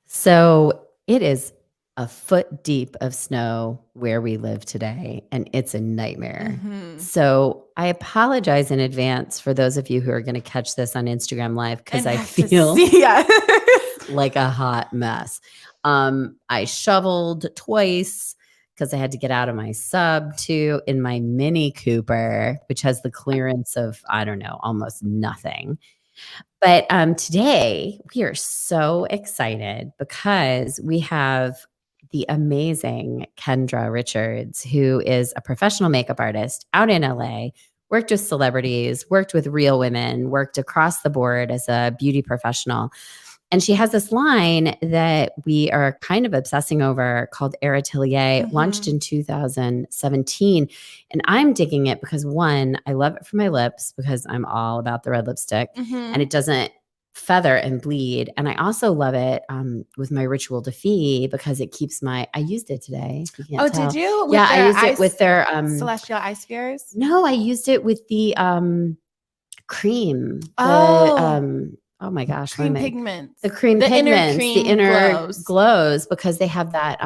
So it is a foot deep of snow where we live today, and it's a nightmare. Mhm. So I apologize in advance for those of you who are going to catch this on Instagram Live because And I have to feel see us. like a hot mess. I shoveled twice because I had to get out of my sub too in my Mini Cooper, which has the clearance of, I don't know, almost nothing. But today we are so excited because we have the amazing Kendra Richards, who is a professional makeup artist out in LA, worked with celebrities, worked with real women, worked across the board as a beauty professional. And she has this line that we are kind of obsessing over called Heir Atelier, launched in 2017. And I'm digging it because one, I love it for my lips because I'm all about the red lipstick and it doesn't feather and bleed. And I also love it with my Ritual Defee because it keeps I used it today. If you can't Oh, tell. did you? Yeah, I used it with their Celestial Ice Spheres? No, I used it with the cream. Oh my gosh, cream pigments. The cream pigments, the inner glows because they have that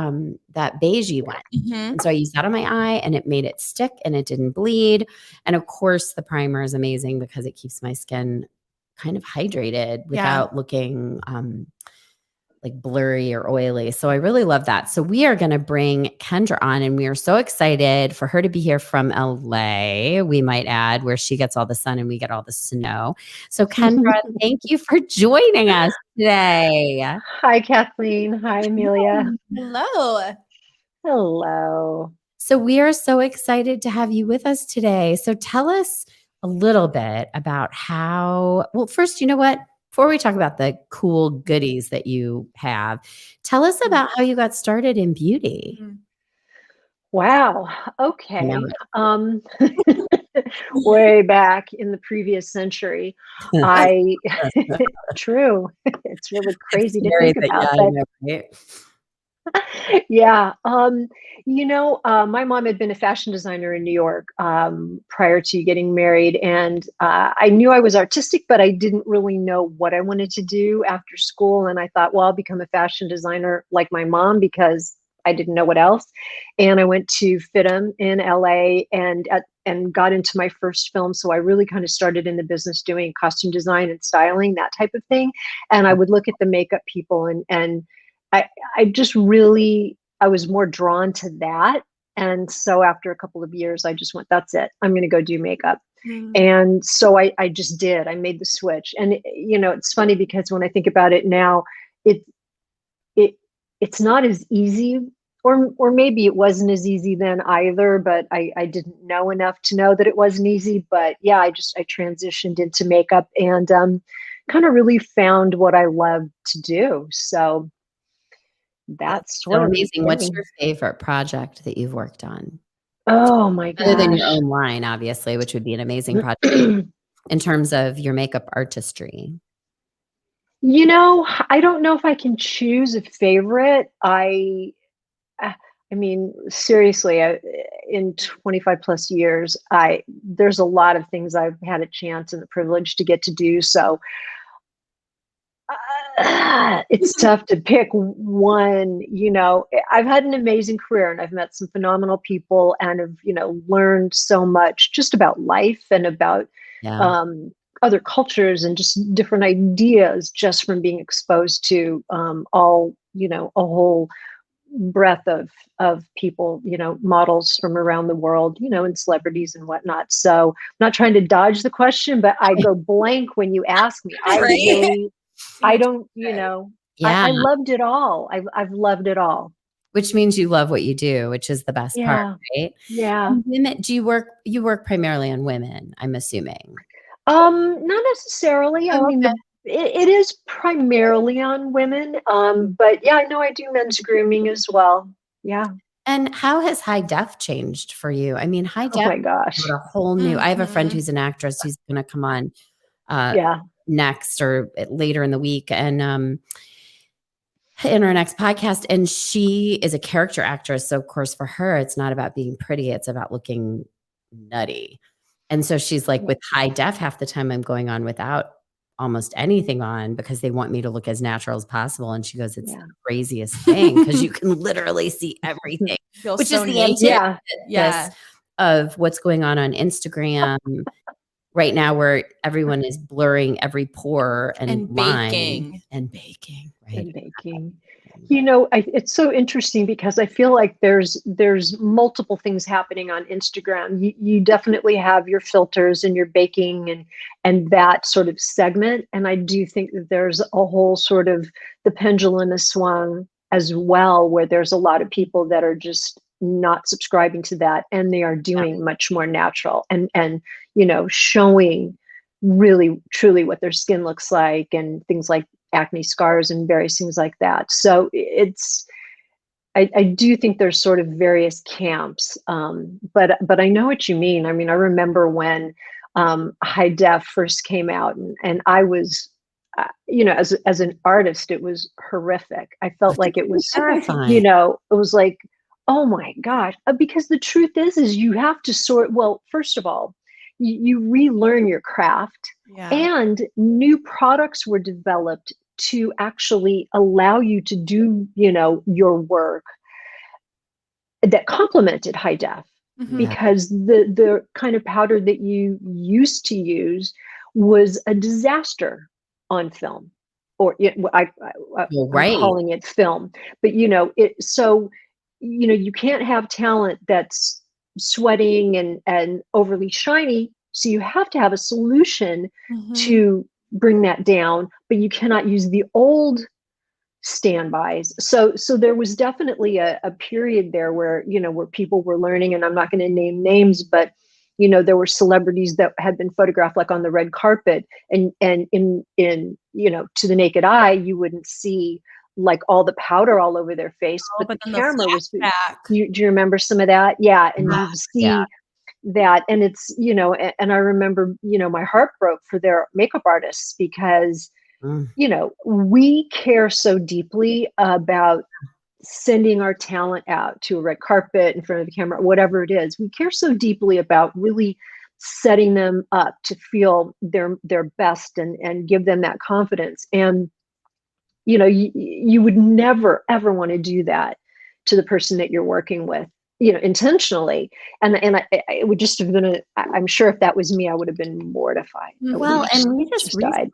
beigey one. And so I used that on my eye and it made it stick and it didn't bleed. And of course the primer is amazing because it keeps my skin kind of hydrated without looking like blurry or oily. So I really love that. So we are going to bring Kendra on and we are so excited for her to be here from LA, we might add, where she gets all the sun and we get all the snow. So Kendra, thank you for joining us today. Hi, Kathleen. Hi, Amelia. Hello. Hello. So we are so excited to have you with us today. So tell us a little bit about well, first, you know what? Before we talk about the cool goodies that you have, tell us about how you got started in beauty. Wow. Okay. Way back in the previous century, true. It's really crazy to think about. Yeah. My mom had been a fashion designer in New York prior to getting married. And I knew I was artistic, but I didn't really know what I wanted to do after school. And I thought, well, I'll become a fashion designer like my mom because I didn't know what else. And I went to FITM in LA and got into my first film. So I really kind of started in the business doing costume design and styling, that type of thing. And I would look at the makeup people and I just really, I was more drawn to that. And so after a couple of years, I just went, that's it. I'm going to go do makeup. And so I just did. I made the switch. And, it's funny because when I think about it now, it's not as easy, or maybe it wasn't as easy then either, but I didn't know enough to know that it wasn't easy. But yeah, I transitioned into makeup and kind of really found what I love to do. So that's so amazing. What's your favorite project that you've worked on? Oh my gosh. Other than your own line, obviously, which would be an amazing project in terms of your makeup artistry. I don't know if I can choose a favorite. I mean, seriously, in 25 plus years, there's a lot of things I've had a chance and the privilege to get to do. So it's tough to pick one. I've had an amazing career and I've met some phenomenal people and have, learned so much just about life and about other cultures and just different ideas just from being exposed to a whole breadth of people, models from around the world, and celebrities and whatnot. So I'm not trying to dodge the question, but I go blank when you ask me. I don't, I loved it all. I've loved it all. Which means you love what you do, which is the best part, right? Yeah. Women, you work primarily on women, I'm assuming. Not necessarily. I mean, it is primarily on women. But yeah, I know I do men's grooming as well. Yeah. And how has high def changed for you? I mean, high def, oh my gosh, a whole new. I have a friend who's an actress who's going to come on next or later in the week, and in our next podcast. And she is a character actress, so of course for her, it's not about being pretty; it's about looking nutty. And so she's like, with high def, half the time I'm going on without almost anything on because they want me to look as natural as possible. And she goes, it's Yeah. the craziest thing because you can literally see everything, Feel which so is the naked. Yeah. antithesis of what's going on Instagram right now, where everyone is blurring every pore and line baking. and baking, right? And baking. It's so interesting because I feel like there's multiple things happening on Instagram. You definitely have your filters and your baking and that sort of segment. And I do think that there's a whole sort of the pendulum has swung as well, where there's a lot of people that are just not subscribing to that, and they are doing much more natural and showing really truly what their skin looks like and things like acne scars and various things like that. So I do think there's sort of various camps, but I know what you mean. I mean, I remember when high def first came out, and I was, as an artist, it was horrific. I felt like it was, terrifying. it was like, oh my gosh, because the truth is you have to sort. Well, first of all, you relearn your craft, and new products were developed to actually allow you to do, your work that complemented high def. Because the kind of powder that you used to use was a disaster on film, or I'm calling it film, but you can't have talent that's sweating and overly shiny. So you have to have a solution to bring that down, but you cannot use the old standbys. So there was definitely a period there where, where people were learning, and I'm not going to name names, but there were celebrities that had been photographed like on the red carpet, and in to the naked eye, you wouldn't see like all the powder all over their face, but the camera was. Do you remember some of that? Yeah, and you see that, and it's and I remember my heart broke for their makeup artists because we care so deeply about sending our talent out to a red carpet in front of the camera, whatever it is. We care so deeply about really setting them up to feel their best and give them that confidence. And you would never ever want to do that to the person that you're working with, intentionally. And it would just have been I'm sure if that was me, I would have been mortified. Well, and we just died.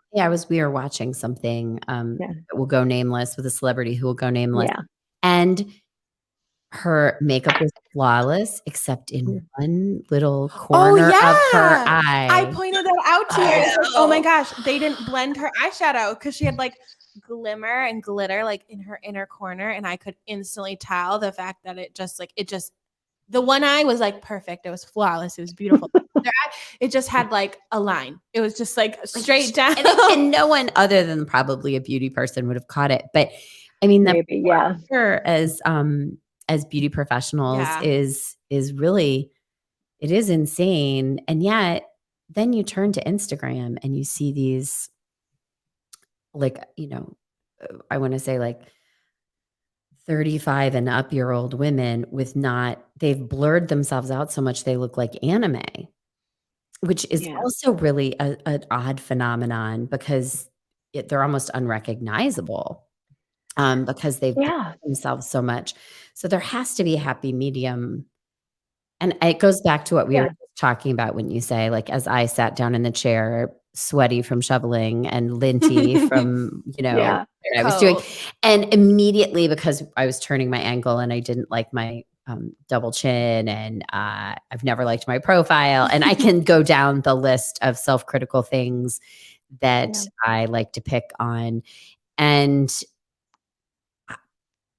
we were watching something that will go nameless, with a celebrity who will go nameless. Yeah. And her makeup was flawless, except in one little corner of her eye. I pointed that out to her. Like, oh my gosh, they didn't blend her eyeshadow because she had like glimmer and glitter like in her inner corner, and I could instantly tell the fact that it just the one eye was like perfect. It was flawless. It was beautiful. It just had like a line. It was just like straight down. And no one other than probably a beauty person would have caught it. But I mean, as beauty professionals is really, it is insane. And yet then you turn to Instagram and you see these, like, I want to say like 35 and up year old women they've blurred themselves out so much they look like anime, which is also really an odd phenomenon because they're almost unrecognizable because they've blurred themselves so much. So there has to be a happy medium. And it goes back to what we were talking about when you say, like, as I sat down in the chair, sweaty from shoveling and linty from, what I was doing. And immediately, because I was turning my angle and I didn't like my double chin, and I've never liked my profile, and I can go down the list of self-critical things that I like to pick on. And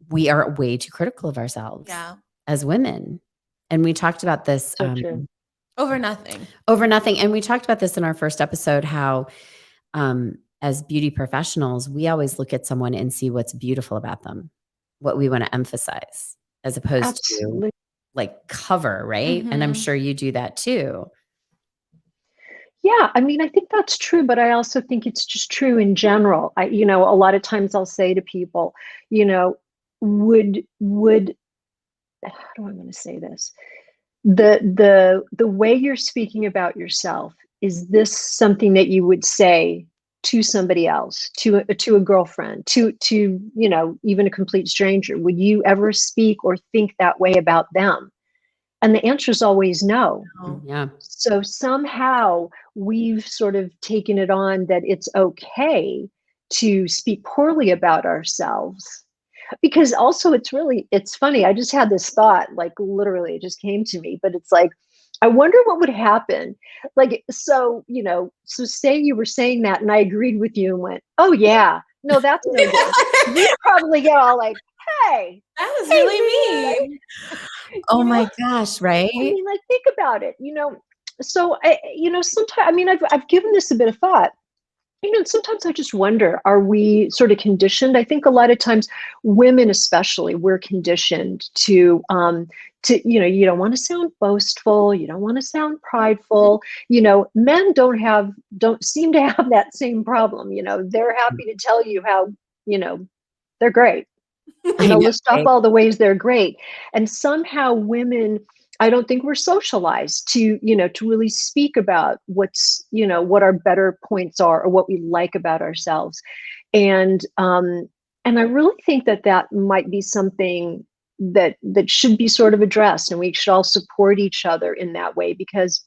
we are way too critical of ourselves as women. And we talked about this over nothing. And we talked about this in our first episode, how as beauty professionals, we always look at someone and see what's beautiful about them, what we want to emphasize, as opposed to like cover, right? And I'm sure you do that too. Yeah, I mean, I think that's true, but I also think it's just true in general. A lot of times I'll say to people, would how do I want to say this? The way you're speaking about yourself, is this something that you would say to somebody else, to a girlfriend, to even a complete stranger? Would you ever speak or think that way about them? And the answer is always no. Yeah. So somehow we've sort of taken it on that it's okay to speak poorly about ourselves. Because also it's funny. I just had this thought, like literally it just came to me, but it's like, I wonder what would happen. Like, so say you were saying that and I agreed with you and went, oh yeah, no, that's no good. We'd probably get all like, hey, that was really mean. Oh my gosh, right? I mean, like, think about it, so sometimes, I mean, I've given this a bit of thought. Sometimes I just wonder, are we sort of conditioned? I think a lot of times women, especially, we're conditioned to, you don't want to sound boastful. You don't want to sound prideful. Men don't seem to have that same problem. They're happy to tell you how, they're great. List off all the ways they're great. And somehow women, I don't think we're socialized to really speak about what our better points are or what we like about ourselves. And I really think that might be something that should be sort of addressed, and we should all support each other in that way, because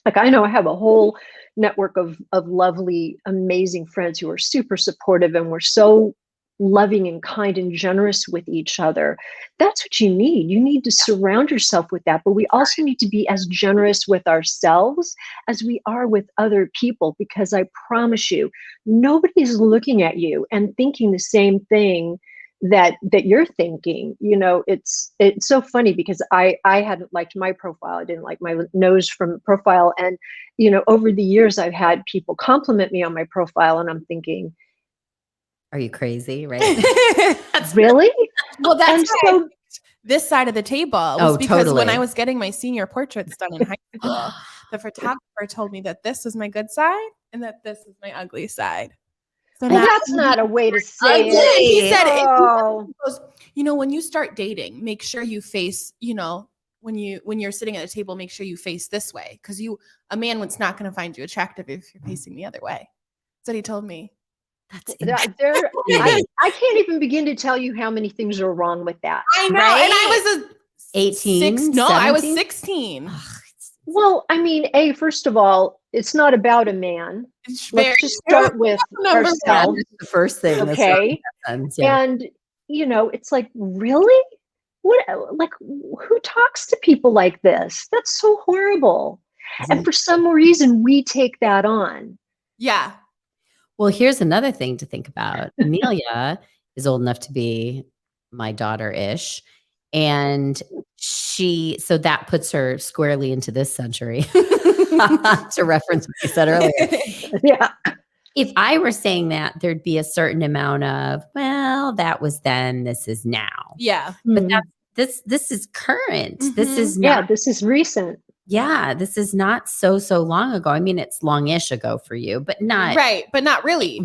like, I know I have a whole network of lovely, amazing friends who are super supportive, and we're so loving and kind and generous with each other. That's what you need. You need to surround yourself with that. But we also need to be as generous with ourselves as we are with other people, because I promise you, nobody's looking at you and thinking the same thing that you're thinking. It's so funny, because I hadn't liked my profile. I didn't like my nose from profile. And, over the years, I've had people compliment me on my profile, and I'm thinking, are you crazy? Right? Really? Well, that's so this side of the table was because totally. when I was getting my senior portraits done in high school, the photographer told me that this was my good side and that this is my ugly side. So well, that's not a way to say ugly. it. He said, oh. When you start dating, make sure you face, when you're sitting at a table, make sure you face this way, because a man was not going to find you attractive if you're facing the other way. That's what he told me. I can't even begin to tell you how many things are wrong with that. I know. Right? And I was 18. No, 17? I was 16. Well, I mean, first of all, it's not about a man. Let's just start with ourselves. That's the first thing. Okay. Yeah. And it's like, really? Who talks to people like this? That's so horrible. And for some reason, we take that on. Yeah. Well, here's another thing to think about. Amelia is old enough to be my daughter-ish. And so that puts her squarely into this century, to reference what you said earlier. Yeah. If I were saying that, there'd be a certain amount of, well, that was then, this is now. Yeah. But this is current. Mm-hmm. This is not. Yeah, this is recent. Yeah, this is not so long ago. I mean, it's longish ago for you, but not but not really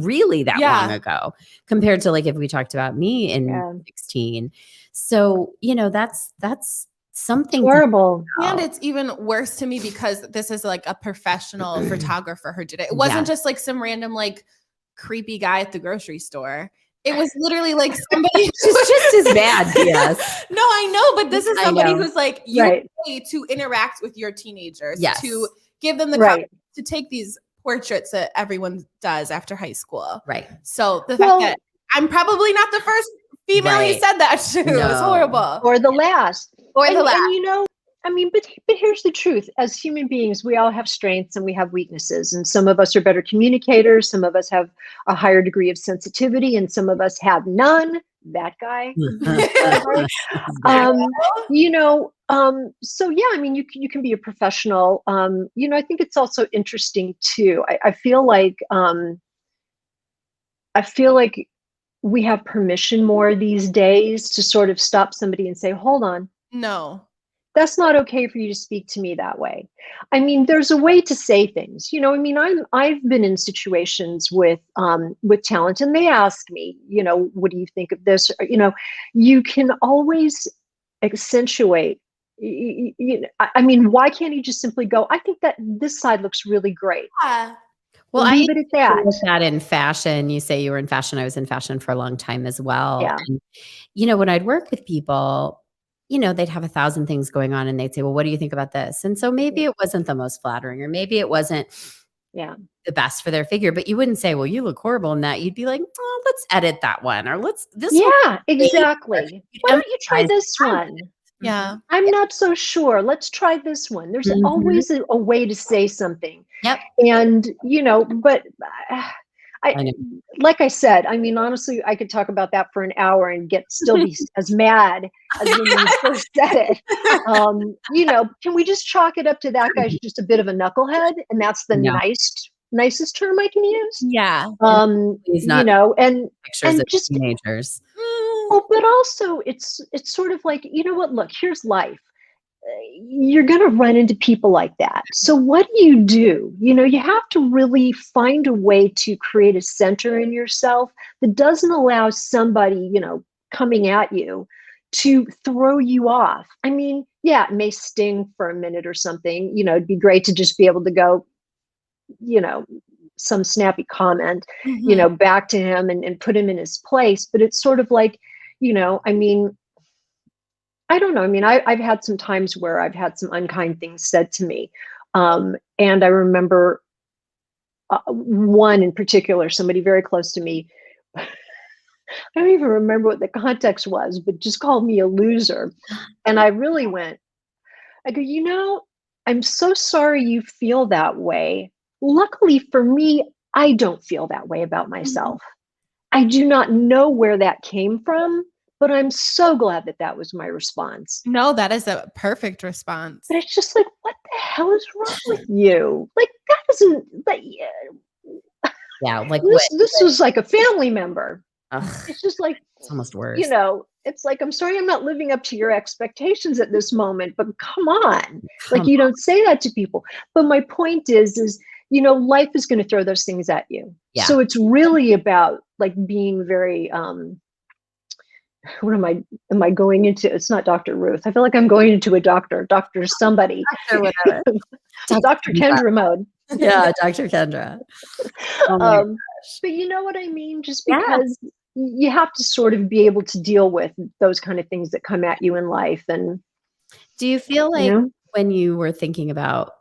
that long ago compared to like if we talked about me in 16. So, that's something horrible. And it's even worse to me because this is like a professional photographer who did it. It wasn't just like some random like creepy guy at the grocery store. It was literally like somebody who's just as bad. Yes. No, I know, but this is somebody who's like you pay to interact with your teenagers, to give them the confidence to take these portraits that everyone does after high school. Right. So the fact that I'm probably not the first female he said that to. No. It was horrible. Or the last. The last. And I mean, but here's the truth. As human beings, we all have strengths and we have weaknesses. And some of us are better communicators. Some of us have a higher degree of sensitivity, and some of us have none. That guy. So yeah, I mean, you can be a professional. I think it's also interesting too. I feel like we have permission more these days to sort of stop somebody and say, hold on. No. That's not okay for you to speak to me that way. I mean, there's a way to say things. I've been in situations with talent, and they ask me, what do you think of this? You can always accentuate. I mean, why can't you just simply go, I think that this side looks really great. Yeah. Well, Leave it at that. with that in fashion, you say you were in fashion. I was in fashion for a long time as well. Yeah. And, when I'd work with people, they'd have 1,000 things going on and they'd say, well, what do you think about this? And so maybe it wasn't the most flattering, or maybe it wasn't the best for their figure, but you wouldn't say, well, you look horrible in that. You'd be like, oh, let's edit that one, or exactly. Why don't you try this one? Yeah. I'm not so sure. Let's try this one. There's always a way to say something. Yep. And, but I know. like I said, I mean, honestly, I could talk about that for an hour and still be as mad as when you first said it. Can we just chalk it up to that guy's just a bit of a knucklehead? And that's the nicest term I can use. Yeah. He's not, and pictures of just teenagers. Well, but also it's sort of like, what, look, here's life. You're going to run into people like that. So what do? You have to really find a way to create a center in yourself that doesn't allow somebody, coming at you to throw you off. I mean, yeah, it may sting for a minute or something. It'd be great to just be able to go, some snappy comment, back to him and put him in his place. But it's sort of like, I mean, I don't know. I mean, I've had some times where I've had some unkind things said to me. And I remember one in particular, somebody very close to me. I don't even remember what the context was, but just called me a loser. And I really I go, I'm so sorry you feel that way. Luckily for me, I don't feel that way about myself. I do not know where that came from, but I'm so glad that was my response. No, that is a perfect response. But it's just like, what the hell is wrong with you? Like, that isn't, like this was like a family member. It's just like, it's almost worse. It's like, I'm sorry I'm not living up to your expectations at this moment, but come on. You don't say that to people. But my point is, life is going to throw those things at you. Yeah. So it's really about being very, what am I going into? It's not Dr. Ruth. I feel like I'm going into a Dr. somebody. Dr. Kendra mode. Yeah, Dr. Kendra. But you know what I mean? Just because you have to sort of be able to deal with those kind of things that come at you in life. And do you feel like when you were thinking about,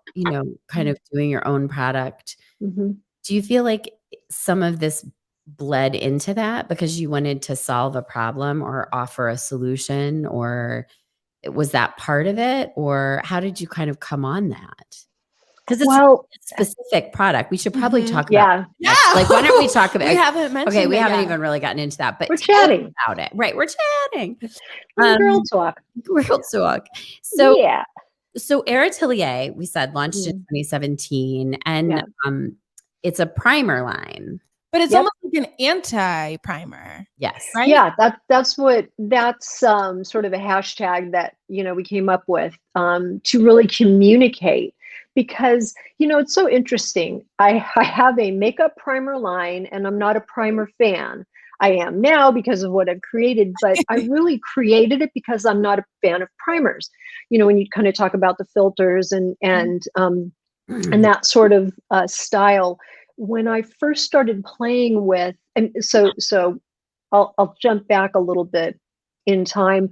kind of doing your own product, do you feel like some of this bled into that because you wanted to solve a problem or offer a solution, or was that part of it, or how did you kind of come on that? Because it's a specific product. We should probably talk about Yeah. Like, why don't we talk about we haven't mentioned Okay, we haven't even really gotten into that, but we're chatting about it. Right, we're chatting. Girl talk. Girl talk. So Heir Atelier, we said, launched in 2017, and it's a primer line. But it's almost like an anti-primer. Yes. Right? Yeah, that's sort of a hashtag that, we came up with to really communicate, because, it's so interesting. I have a makeup primer line, and I'm not a primer fan. I am now because of what I've created, but I really created it because I'm not a fan of primers. When you kind of talk about the filters and that sort of style. When I first started playing with, and so I'll jump back a little bit in time.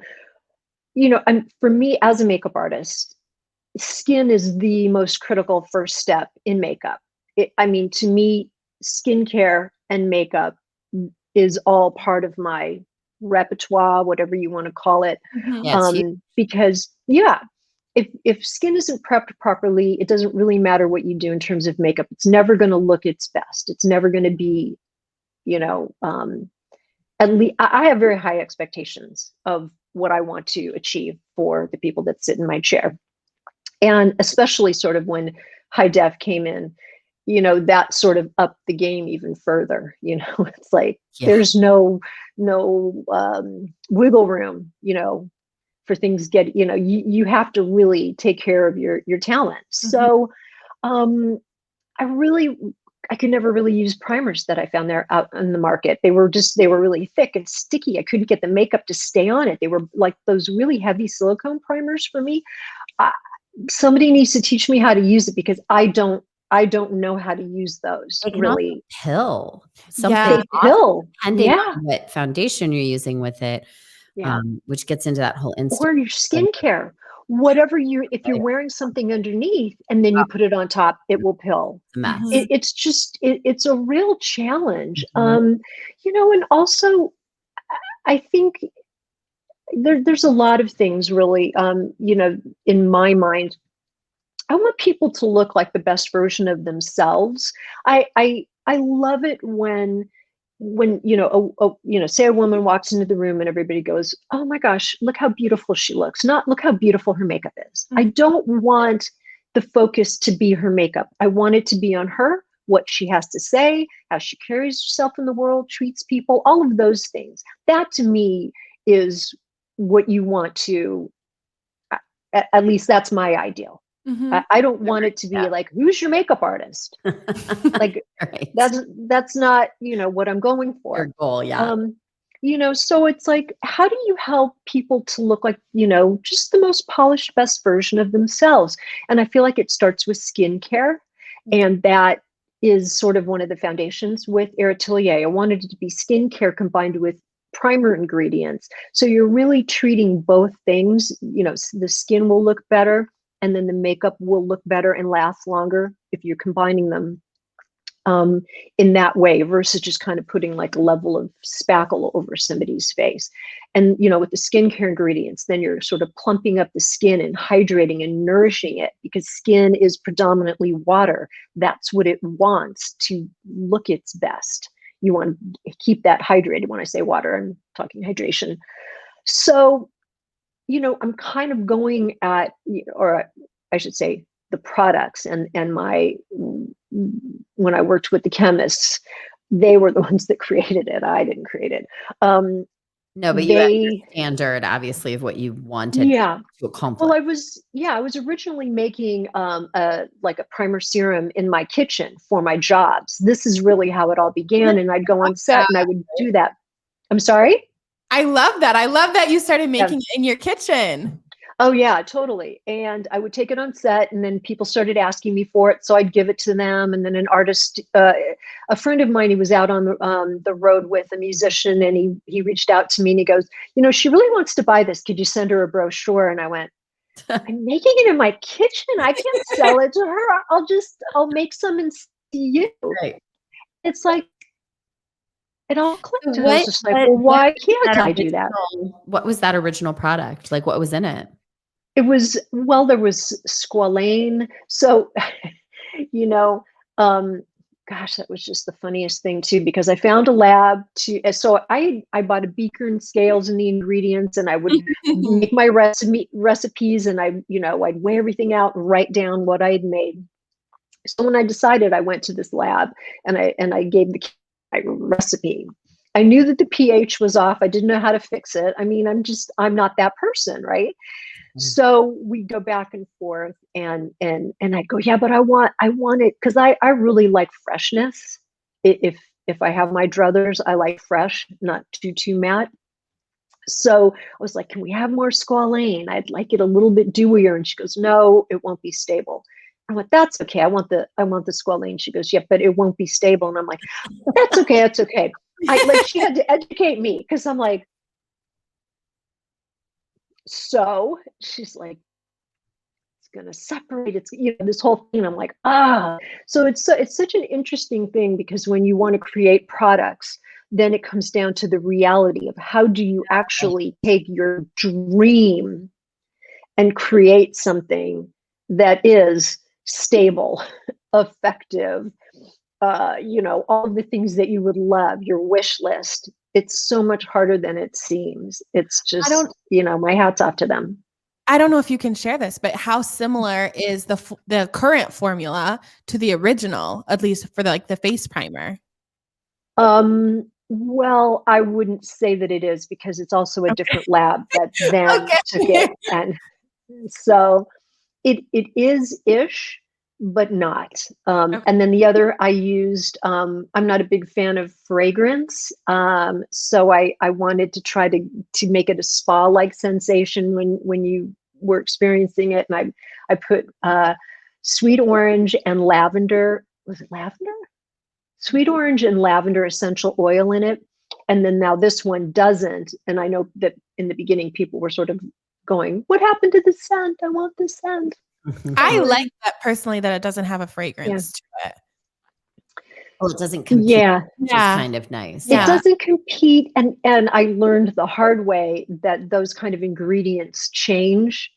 For me as a makeup artist, skin is the most critical first step in makeup. To me, skincare and makeup is all part of my repertoire, whatever you want to call it. Because if skin isn't prepped properly, it doesn't really matter what you do in terms of makeup. It's never going to look its best. It's never going to be, at least I have very high expectations of what I want to achieve for the people that sit in my chair. And especially sort of when high def came in, that sort of upped the game even further. It's like, there's no wiggle room, for things you have to really take care of your talent. So I could never really use primers that I found there out in the market. They were really thick and sticky. I couldn't get the makeup to stay on it. They were like those really heavy silicone primers for me. Somebody needs to teach me how to use it, because I don't I don't know how to use those They can really. also pill. Yeah. They pill. Depending Yeah. on what foundation you're using with it, Yeah. which gets into that whole Or your skincare. Whatever if you're wearing something underneath and then you put it on top, it will pill. a mess. It's just, it's a real challenge. Mhm. You know, and also I think there's a lot of things really, you know, in my mind. I want people to look like the best version of themselves. I love it when you know you know, say a woman walks into the room and everybody goes, "Oh my gosh, look how beautiful she looks." Not look how beautiful her makeup is. I don't want the focus to be her makeup. I want it to be on her, what she has to say, how she carries herself in the world, treats people, all of those things. That to me is what you want to, at least that's my ideal. I don't want it to be like, who's your makeup artist? Like Right. that's not, you know, what I'm going for. Your goal, yeah. You know, so it's like, how do you help people to look like, you know, just the most polished, best version of themselves? And I feel like it starts with skincare. And that is sort of one of the foundations with Heir Atelier. I wanted it to be skincare combined with primer ingredients. So you're really treating both things. You know, the skin will look better and then the makeup will look better and last longer if you're combining them in that way versus just kind of putting like a level of spackle over somebody's face. And, you know, with the skincare ingredients, then you're sort of plumping up the skin and hydrating and nourishing it because skin is predominantly water. That's what it wants to look its best. You want to keep that hydrated. When I say water, I'm talking hydration. So, you know, I'm kind of going at, or I should say, the products and my, when I worked with the chemists, they were the ones that created it. I didn't create it. No, but you had your standard, obviously, of what you wanted to accomplish. Well, I was originally making like a primer serum in my kitchen for my jobs. This is really how it all began. And I'd go on set and I would do that. I'm sorry? I love that. I love that you started making it in your kitchen. Oh yeah, totally. And I would take it on set and then people started asking me for it. So I'd give it to them. And then an artist, a friend of mine, he was out on the road with a musician and he reached out to me and he goes, you know, she really wants to buy this. Could you send her a brochure? And I went, I'm making it in my kitchen. I can't sell it to her. I'll make some and see you. Right. It's like, it all clicked. And I was just like, well, why can't I do that? What was that original product? Like, what was in it? It was, well, there was squalane. So, you know, gosh, that was just the funniest thing too, because I found a lab so I bought a beaker and scales and the ingredients and I would make my recipes and I'd weigh everything out and write down what I had made. So when I decided, I went to this lab and I gave my recipe. I knew that the pH was off. I didn't know how to fix it. I mean, I'm not that person, right? So we go back and forth and I go, yeah, but I want it because I really like freshness. If I have my druthers, I like fresh, not too matte. So I was like, can we have more squalane? I'd like it a little bit dewier. And she goes, no, it won't be stable. I'm like, that's okay. I want the squalane. She goes, yeah, but it won't be stable. And I'm like, that's okay. That's okay. She had to educate me because I'm like, so she's like, it's going to separate. It's, this whole thing. I'm like, so it's such an interesting thing because when you want to create products, then it comes down to the reality of how do you actually take your dream and create something that is stable, effective, all of the things that you would love, your wish list. It's so much harder than it seems. It's just, my hat's off to them. I don't know if you can share this, but how similar is the current formula to the original, at least for the face primer? Well, I wouldn't say that it is because it's also a different lab that then took it. And so it is ish, but not. And then the other I used, I'm not a big fan of fragrance. So I wanted to try to make it a spa-like sensation when you were experiencing it. And I put sweet orange and lavender. Was it lavender? Sweet orange and lavender essential oil in it. And then now this one doesn't. And I know that in the beginning, people were sort of going, what happened to the scent? I want the scent. I like that personally, that it doesn't have a fragrance to it. Well, it doesn't compete. Yeah. Which is kind of nice. It doesn't compete. And I learned the hard way that those kind of ingredients change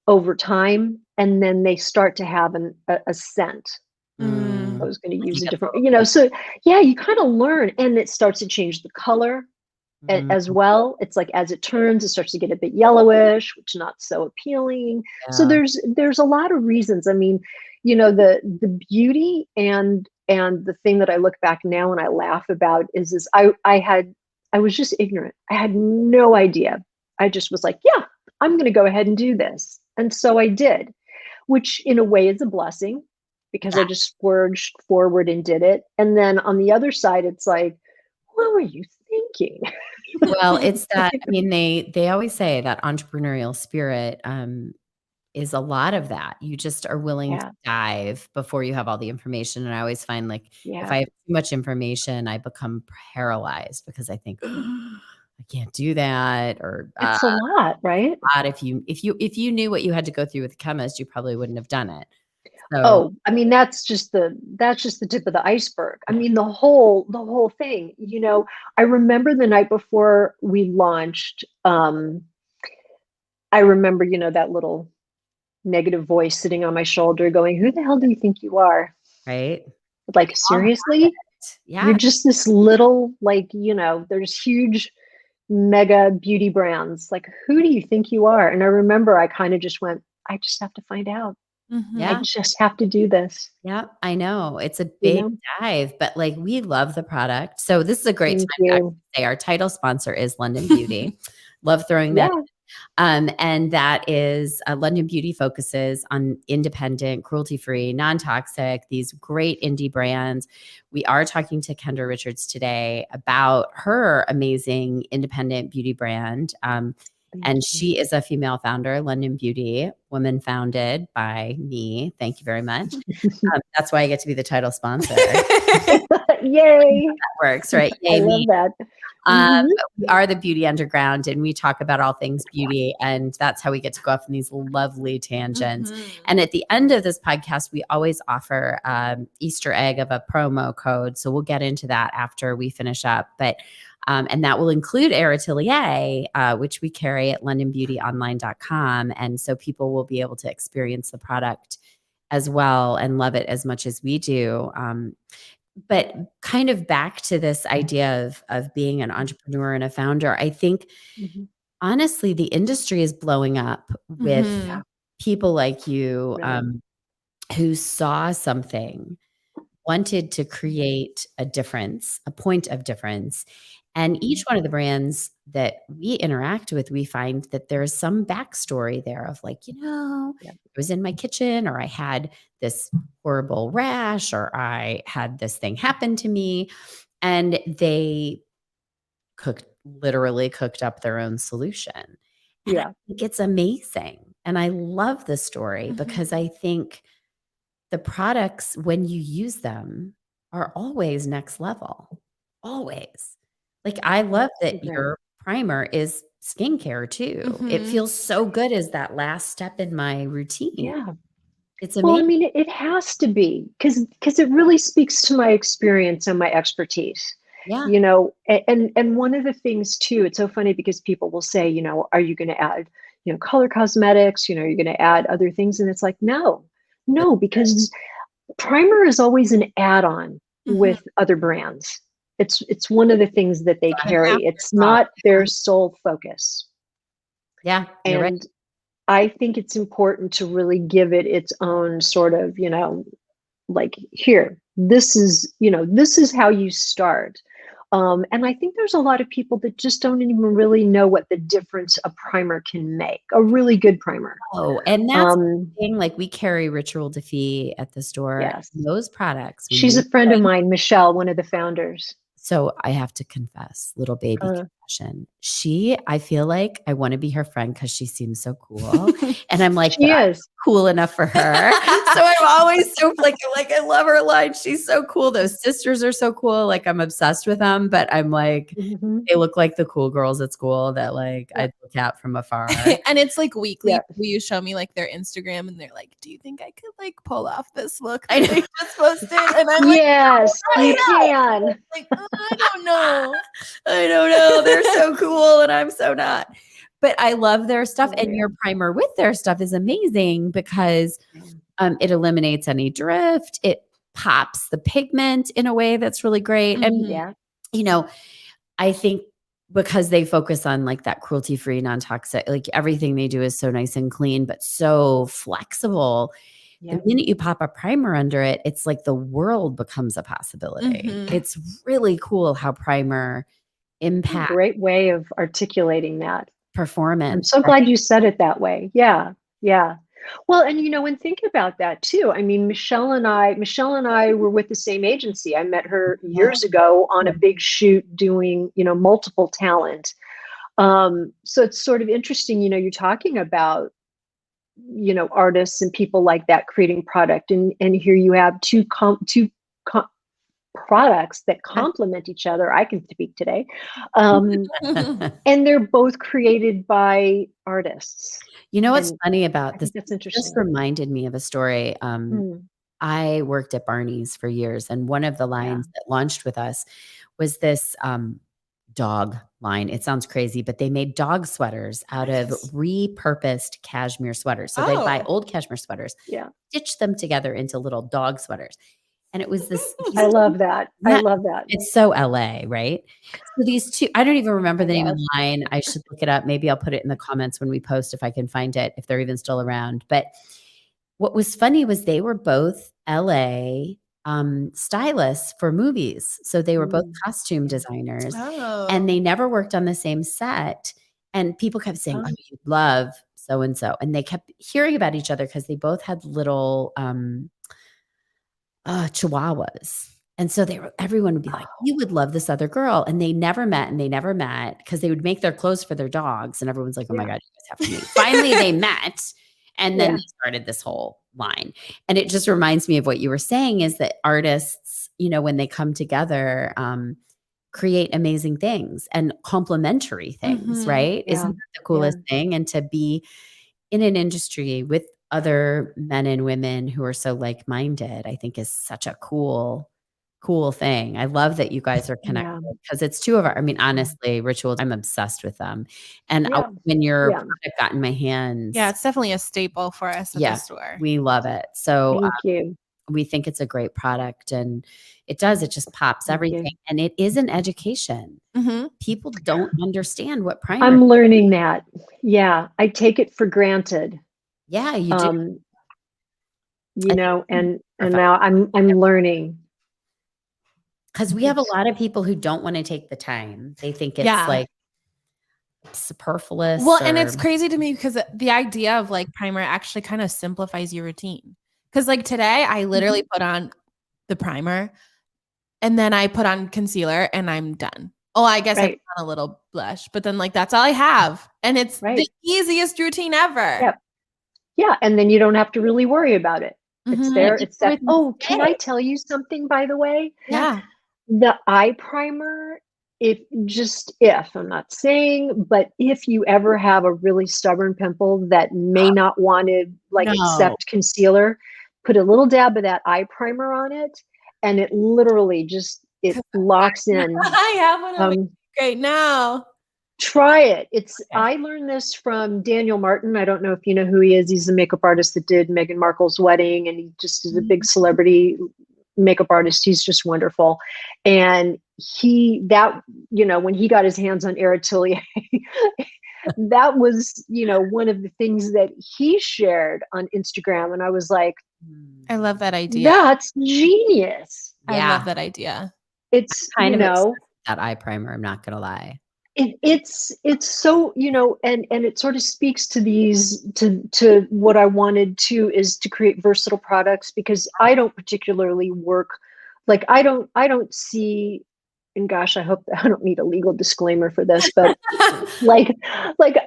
over time. And then they start to have a scent. I was going to use a different, so yeah, you kind of learn, and it starts to change the color as well. It's like, as it turns, it starts to get a bit yellowish, which is not so appealing. Yeah. So there's a lot of reasons. I mean, the beauty and the thing that I look back now and I laugh about is I was just ignorant. I had no idea. I just was like, yeah, I'm going to go ahead and do this. And so I did, which in a way is a blessing, because I just splurged forward and did it. And then on the other side, it's like, what were you thinking? Well, it's that, I mean, they always say that entrepreneurial spirit is a lot of that. You just are willing to dive before you have all the information. And I always find, like, if I have too much information, I become paralyzed because I think, I can't do that. Or it's a lot, right? If you knew what you had to go through with a chemist, you probably wouldn't have done it. So, I mean, that's just the tip of the iceberg. I mean, the whole thing, I remember the night before we launched, I remember, that little negative voice sitting on my shoulder going, who the hell do you think you are? Right. Like, seriously? Yeah. You're just this little, like, there's huge mega beauty brands. Like, who do you think you are? And I remember I kind of just went, I just have to find out. I just have to do this. Yeah, I know. It's a big dive, but like, we love the product. So this is a great time to actually say our title sponsor is London Beauty. Love throwing that in. And that is London Beauty focuses on independent, cruelty-free, non-toxic, these great indie brands. We are talking to Kendra Richards today about her amazing independent beauty brand. And she is a female founder, London Beauty, woman founded by me. Thank you very much. That's why I get to be the title sponsor. Yay. That works, right? Yay, I love that. We are the Beauty Underground, and we talk about all things beauty. And that's how we get to go off on these lovely tangents. And at the end of this podcast, we always offer Easter egg of a promo code. So we'll get into that after we finish up. But and that will include Heir Atelier, which we carry at londonbeautyonline.com. And so people will be able to experience the product as well and love it as much as we do. But kind of back to this idea of being an entrepreneur and a founder, I think, honestly, the industry is blowing up with people like you who saw something, wanted to create a difference, a point of difference. And each one of the brands that we interact with, we find that there's some backstory there of, like, it was in my kitchen, or I had this horrible rash, or I had this thing happen to me. And they literally cooked up their own solution. And I think it's amazing. And I love the story because I think the products, when you use them, are always next level. Always. Like, I love that your primer is skincare too. It feels so good as that last step in my routine. Yeah. It's amazing. Well, I mean, it has to be, because it really speaks to my experience and my expertise. Yeah. And one of the things too, it's so funny because people will say, are you going to add, color cosmetics, you're going to add other things. And it's like, no, because primer is always an add-on with other brands. It's one of the things that they carry. It's not their sole focus. Yeah. And right. I think it's important to really give it its own sort of, like, here, this is how you start. And I think there's a lot of people that just don't even really know what the difference a primer can make, a really good primer. Oh, and that's the thing, like, we carry Ritual Defee at the store. Yes. Those products. She's a friend of mine, Michelle, one of the founders. So I have to confess, little baby confession. fashion. I feel like I want to be her friend because she seems so cool. And I'm like, She I'm is. cool enough for her. So I'm always so like, I love her line. She's so cool. Those sisters are so cool. Like I'm obsessed with them, but I'm like, Mhm. they look like the cool girls at school that like Yeah. I'd look at from afar. And it's like weekly. Yeah. Will you show me like their Instagram and they're like, do you think I could like pull off this look I that know. they just posted? And I'm like, Yes, you can. like, I don't know. I don't know. They're so cool and I'm so not. But I love their stuff. Oh, And yeah. your primer with their stuff is amazing because it eliminates any drift. It pops the pigment in a way that's really great. And, Mhm. Yeah. you know, I think because they focus on like that cruelty-free, non-toxic, like everything they do is so nice and clean, but so flexible. Yeah. The minute you pop a primer under it, it's like the world becomes a possibility. Mhm. It's really cool how primer impacts Great way of articulating that. I'm performance. so glad you said it that way. Yeah. Yeah. Well, and and think about that too. I mean, Michelle and I were with the same agency. I met her years ago on a big shoot doing, multiple talent. So it's sort of interesting, you're talking about, artists and people like that creating product. And here you have two products that complement each other. I can speak today. And they're both created by artists. You know what's And funny I about this? think that's Just interesting. reminded me of a story. Mm, I worked at Barney's for years, and one of the lines that launched with us was this dog line. It sounds crazy, but they made dog sweaters out of repurposed cashmere sweaters. So they'd buy Oh. old cashmere sweaters, yeah. stitch them together into little dog sweaters. And it was this. I love that. I love that. It's so LA, right? So these two, I don't even remember the name of the line. I should look it up. Maybe I'll put it in the comments when we post if I can find it, if they're even still around. But what was funny was they were both LA stylists for movies. So they were both costume designers and they never worked on the same set. And people kept saying, oh, you love so-and-so. And they kept hearing about each other because they both had little chihuahuas. And so everyone would be like, you would love this other girl. And they never met because they would make their clothes for their dogs. And everyone's like, oh my God, you guys have to meet. Finally, they met. And then they started this whole line. And it just reminds me of what you were saying is that artists, when they come together, create amazing things and complementary things, right? Yeah. Isn't that the coolest thing? And to be in an industry with other men and women who are so like-minded, I think is such a cool thing. I love that you guys are connected because it's two of our, honestly, Rituals, I'm obsessed with them. And when your product got in my hands. Yeah, it's definitely a staple for us at the store. We love it. So Thank you. We think it's a great product and it just pops everything. And it is an education. People don't understand what primer. I'm learning that. Yeah. I take it for granted. Yeah, you do. And now I'm learning. Because we have a lot of people who don't want to take the time. They think it's like superfluous. Well, and it's crazy to me because the idea of like primer actually kind of simplifies your routine. Because like today, I literally put on the primer and then I put on concealer and I'm done. Oh, I guess I put on a little blush, but then like that's all I have. And it's the easiest routine ever. Yep. Yeah. And then you don't have to really worry about it. It's there. It's that. Oh, can I tell you something, by the way? Yeah. The eye primer, if I'm not saying, but if you ever have a really stubborn pimple that may not want to accept concealer, put a little dab of that eye primer on it and it literally it locks in. I have one right now. Try it. I learned this from Daniel Martin. I don't know if you know who he is. He's the makeup artist that did Meghan Markle's wedding, and he just is a big celebrity makeup artist. He's just wonderful. And when he got his hands on Heir Atelier, that was, one of the things that he shared on Instagram. And I was like, I love that idea. That's genius. I love that idea. It's kind of that eye primer. I'm not going to lie. It's so, and it sort of speaks to to what I wanted to is to create versatile products because I don't particularly work, I don't see and gosh, I hope I don't need a legal disclaimer for this, but like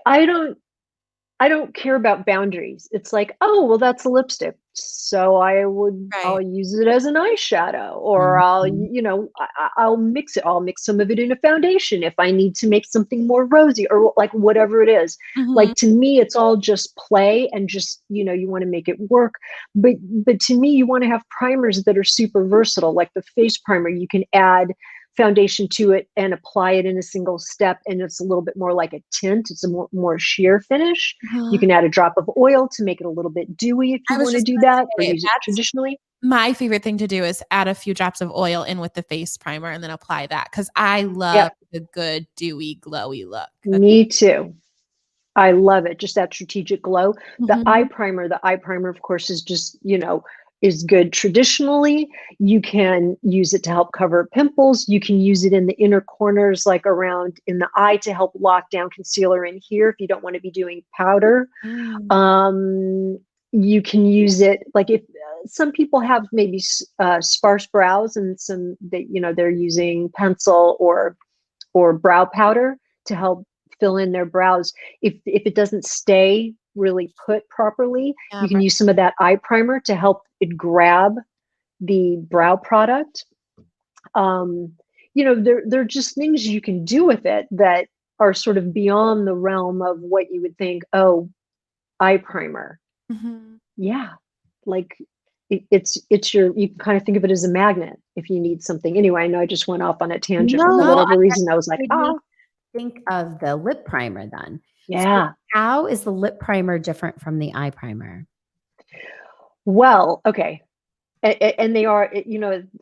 I don't care about boundaries. It's like, oh, well, that's a lipstick. So I'll Right. use it as an eyeshadow, or Mhm. I'll mix it. I'll mix some of it in a foundation if I need to make something more rosy, or like whatever it is. Mhm. Like, to me, it's all just play, and just, you want to make it work. But to me, you want to have primers that are super versatile, like the face primer. You can add foundation to it and apply it in a single step, and it's a little bit more like a tint. It's a more sheer finish. You Mhm. can add a drop of oil to make it a little bit dewy if I you was want to just do gonna that, or say use it that's traditionally. my favorite thing to do is add a few drops of oil in with the face primer and then apply that because I love Yep, the good dewy glowy look. That's me too. I love it. Just that strategic glow. Mhm. The eye primer, of course, is just, is good traditionally. You can use it to help cover pimples. You can use it in the inner corners, like around in the eye, to help lock down concealer in here if you don't want to be doing powder. Mm. Um, you can use it like if some people have maybe sparse brows, and some that they're using pencil or brow powder to help fill in their brows. If it doesn't stay really put properly, Yeah, you can use some of that eye primer to help it grab the brow product. Um, there are just things you can do with it that are sort of beyond the realm of what you would think, oh, eye primer. Mhm. Yeah, like it's you can kind of think of it as a magnet if you need something. Anyway, I know I just went off on a tangent, but for No, whatever I reason, I was like, made me think of the lip primer then. So yeah. how is the lip primer different from the eye primer? Well, okay. And they are,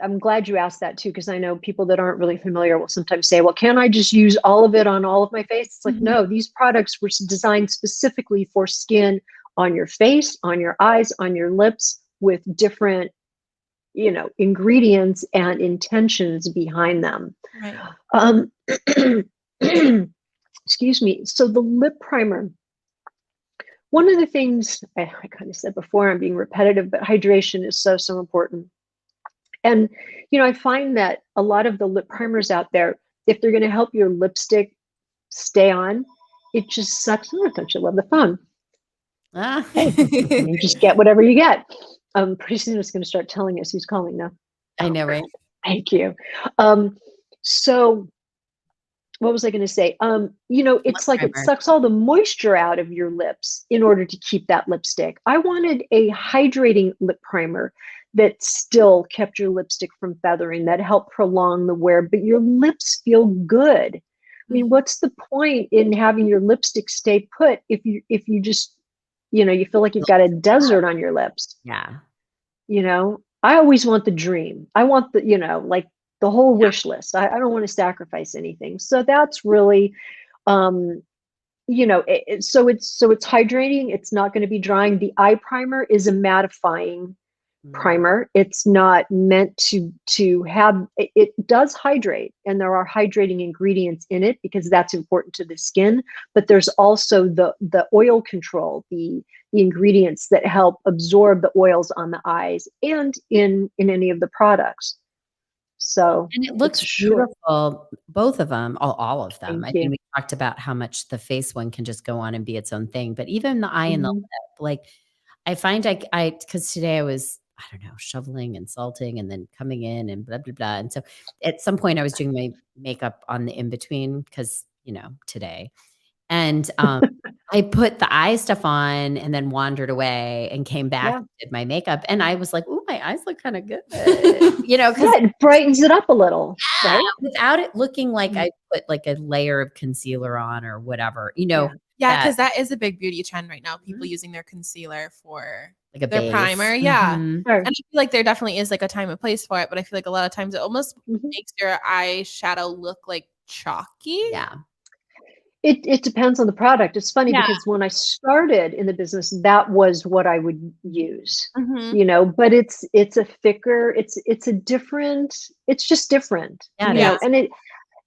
I'm glad you asked that too, because I know people that aren't really familiar will sometimes say, well, can I just use all of it on all of my face? It's like, Mhm. no, these products were designed specifically for skin on your face, on your eyes, on your lips, with different, ingredients and intentions behind them. Right. Um, excuse me. So the lip primer, one of the things I kind of said before, I'm being repetitive, but hydration is so, so important. And, I find that a lot of the lip primers out there, if they're going to help your lipstick stay on, it just sucks. Oh, don't you love the phone? Ah. Hey, you just get whatever you get. Pretty soon it's going to start telling us who's calling now. I know, right? Thank you. So what was I going to say? Lip It's like it primer. sucks all the moisture out of your lips in order to keep that lipstick. I wanted a hydrating lip primer that still kept your lipstick from feathering, that helped prolong the wear, but your lips feel good. I mean, Mhm. what's the point in having your lipstick stay put if you just, you feel like you've got a desert on your lips? Yeah. I always want the dream. I want like the whole wish list. I don't want to sacrifice anything. So that's really, um, so it's hydrating. It's not going to be drying. The eye primer is a mattifying Mm. primer. It's not meant to have it does hydrate, and there are hydrating ingredients in it because that's important to the skin, but there's also the oil control, the ingredients that help absorb the oils on the eyes and in any of the products. So And it it's looks a short. beautiful, both of them, all of them. Thank I you. mean, we talked about how much the face one can just go on and be its own thing, but even the eye and the Mhm. lip, like, I find because today I was, I don't know, shoveling and salting and then coming in and blah, blah, blah, and so at some point I was doing my makeup on the in between because, today. And, I put the eye stuff on and then wandered away and came back Yeah. and did my makeup, and I was like, "Ooh, my eyes look kinda good." Yeah, 'Cause it brightens it up a little, yeah, right? without it looking like Mhm. I put, like, a layer of concealer on or whatever, Yeah. Yeah, that because that is a big beauty trend right now, people Mhm. using their concealer for like a their base. primer, yeah. Mhm. And Sure. I feel like there definitely is, like, a time and place for it, but I feel like a lot of times it almost Mhm. makes your eyeshadow look, like, chalky. Yeah. It depends on the product. It's funny Yeah. because when I started in the business, that was what I would use, Mhm. but it's a thicker, it's a different, it's just different, Yeah, it Yeah. is.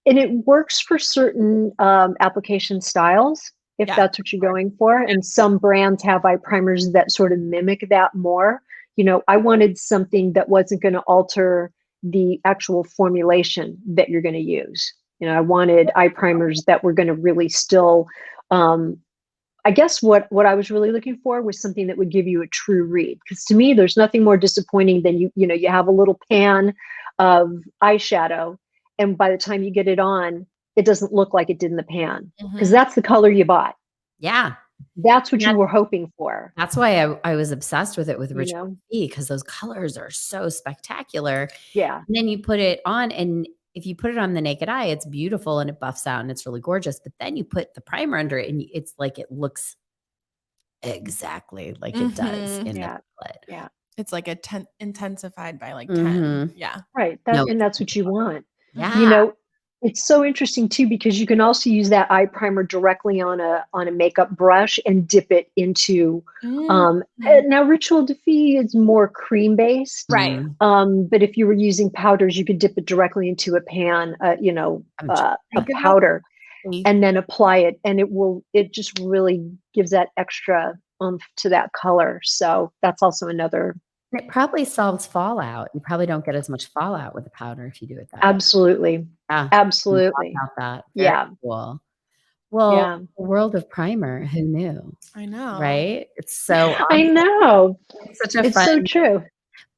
and it works for certain application styles if Yes, that's of what you're course. going for. And some brands have eye primers that sort of mimic that more. I wanted something that wasn't going to alter the actual formulation that you're going to use. I wanted eye primers that were going to really still, I guess what I was really looking for was something that would give you a true read. Because to me, there's nothing more disappointing than you have a little pan of eyeshadow, and by the time you get it on, it doesn't look like it did in the pan, because that's the color you bought. Yeah. That's what you were hoping for. That's why I was obsessed with it with Richard B, because those colors are so spectacular. Yeah. And then you put it on, and if you put it on the naked eye, it's beautiful and it buffs out and it's really gorgeous. But then you put the primer under it and it's like it looks exactly like it does in the palette. Yeah. It's like intensified by like 10. Yeah. Right. And that's what you want. Yeah. It's so interesting too, because you can also use that eye primer directly on a makeup brush and dip it into now Ritual de Fille is more cream based, right? But if you were using powders, you could dip it directly into a pan, a powder, and then apply it, and it just really gives that extra oomph to that color. So that's also another. It probably solves fallout. You probably don't get as much fallout with the powder if you do it that Absolutely. way. Yeah. Absolutely. About that. Very cool. Well, the world of primer, who knew? I know. Right? It's so awesome. I know. It's such a fun, so true.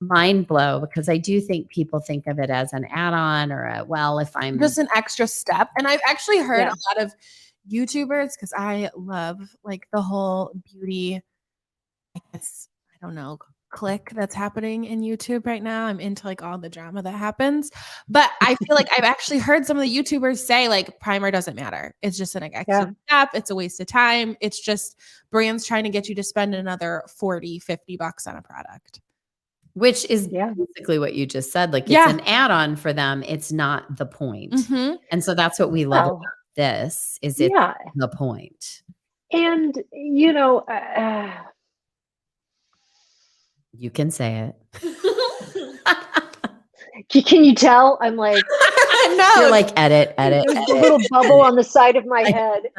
Mind blow, because I do think people think of it as an add-on or if I'm just an extra step. And I've actually heard a lot of YouTubers, because I love like the whole beauty, I don't know, click that's happening in YouTube right now. I'm into like all the drama that happens, but I feel like I've actually heard some of the YouTubers say like primer doesn't matter. It's just an extra step. It's a waste of time. It's just brands trying to get you to spend another $40-$50 on a product. Which is basically what you just said. Like it's an add-on for them. It's not the point. And so that's what we love about this is it's the point. And, you can say it. Can you tell? I'm like, no. You're like, edit. There's a little bubble on the side of my head.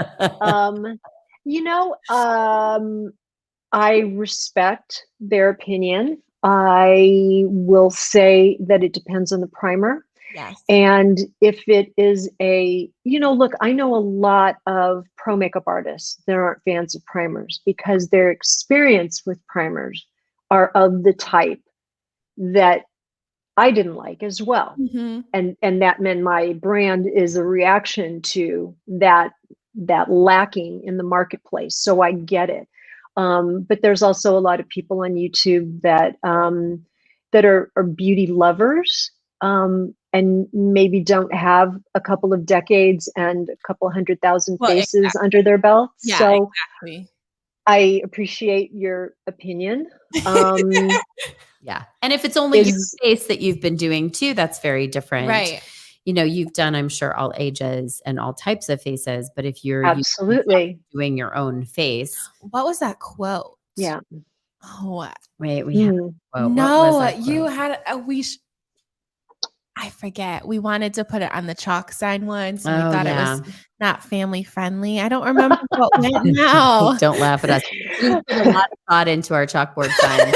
I respect their opinion. I will say that it depends on the primer. Yes. And if it is look, I know a lot of pro makeup artists that aren't fans of primers because their experience with primers are of the type that I didn't like as well. And that meant my brand is a reaction to that lacking in the marketplace. So I get it. But there's also a lot of people on YouTube that are beauty lovers and maybe don't have a couple of decades and a couple 100,000 faces under their belt. Yeah, so exactly. I appreciate your opinion. Yeah. And if it's only your face that you've been doing too, that's very different. Right. You've done, I'm sure, all ages and all types of faces, but if you're absolutely doing your own face. What was that quote? Yeah. Oh, wait, we had a quote. No, you had I forget. We wanted to put it on the chalk sign once. And we thought it was not family friendly. I don't remember what went now. Don't laugh at us. We put a lot of thought into our chalkboard signs.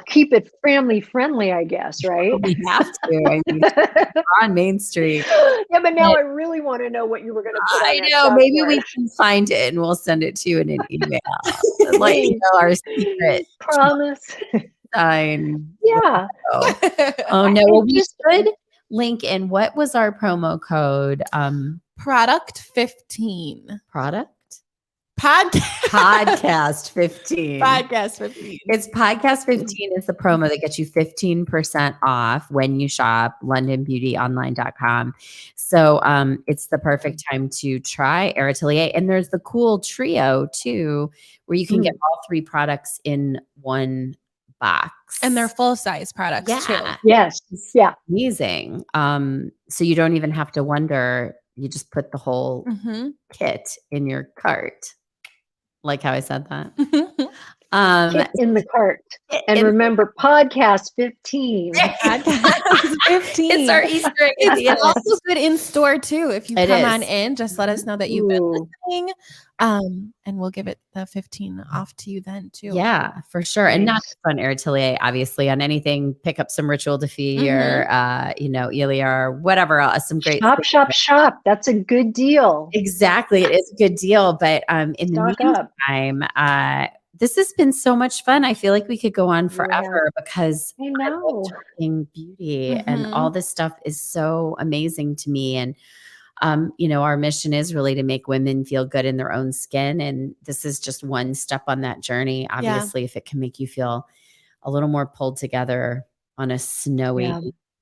Keep it family friendly, I guess, right? We have to. I mean, we're on Main Street. Yeah, but now I really want to know what you were going to put on. I know. Maybe we can find it and we'll send it to you in an email. Let you know our secret. Promise. Sign. Yeah. Oh no. Well, we should link in. What was our promo code? Product 15. Product? Podcast 15. Podcast 15. It's Podcast 15 is the promo that gets you 15% off when you shop londonbeautyonline.com. So it's the perfect time to try Heir Atelier. And there's the cool trio too, where you can get all 3 products in one box. And they're full-size products too. Yes. Yeah. Amazing. So you don't even have to wonder. You just put the whole kit in your cart. Like how I said that. Kit in the cart. And remember, podcast 15. Podcast 15. It's our Easter egg. It's also good in store too. If you come on in, just let us know that you've been listening. And we'll give it the 15 off to you then too. Yeah, for sure. And not Nice. just on Heir Atelier, obviously, on anything, pick up some Ritual de Fille or, Elia or whatever else, some great. Shop. That's a good deal. Exactly. It is a good deal. But in the Stock up. meantime, this has been so much fun. I feel like we could go on Yeah. forever because I I know. love talking beauty and all this stuff is so amazing to me. And our mission is really to make women feel good in their own skin. And this is just one step on that journey. Obviously, if it can make you feel a little more pulled together on a snowy,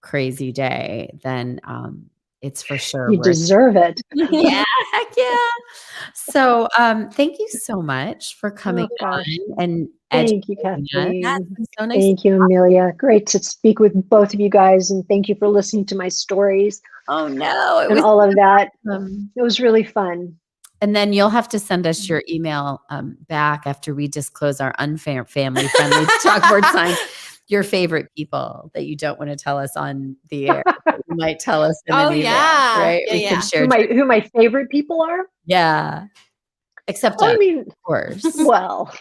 crazy day, then it's for sure You deserve it. Yeah, heck yeah. So thank you so much for coming on and thank you, educating us. Kathleen. Yeah, it's been so nice. Thank you, Amelia. Great to speak with both of you guys, and thank you for listening to my stories. Oh no, it and was all of that. awesome. It was really fun. And then you'll have to send us your email back after we disclose our family friendly chalkboard signs. Your favorite people that you don't want to tell us on the air. You might tell us in an email, right? Yeah, we can share who my favorite people are. Yeah. Except I us, mean, of course. well,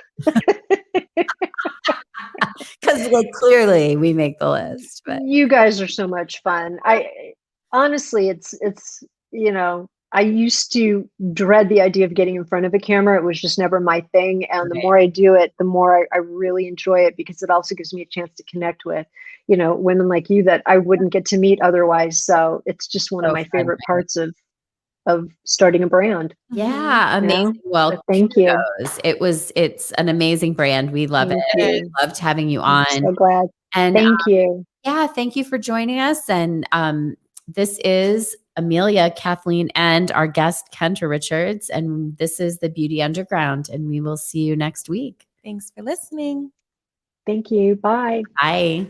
because clearly we make the list. But you guys are so much fun. I honestly, it's I used to dread the idea of getting in front of a camera. It was just never my thing. And the more I do it, the more I really enjoy it, because it also gives me a chance to connect with, women like you that I wouldn't get to meet otherwise. So it's just one of my favorite parts of starting a brand. Yeah, amazing. Well, so thank you. It's an amazing brand. We love it. We loved having you on. I'm so glad. And thank you. Yeah, thank you for joining us. And this is Amelia, Kathleen, and our guest, Kendra Richards. And this is the Beauty Underground. And we will see you next week. Thanks for listening. Thank you. Bye. Bye.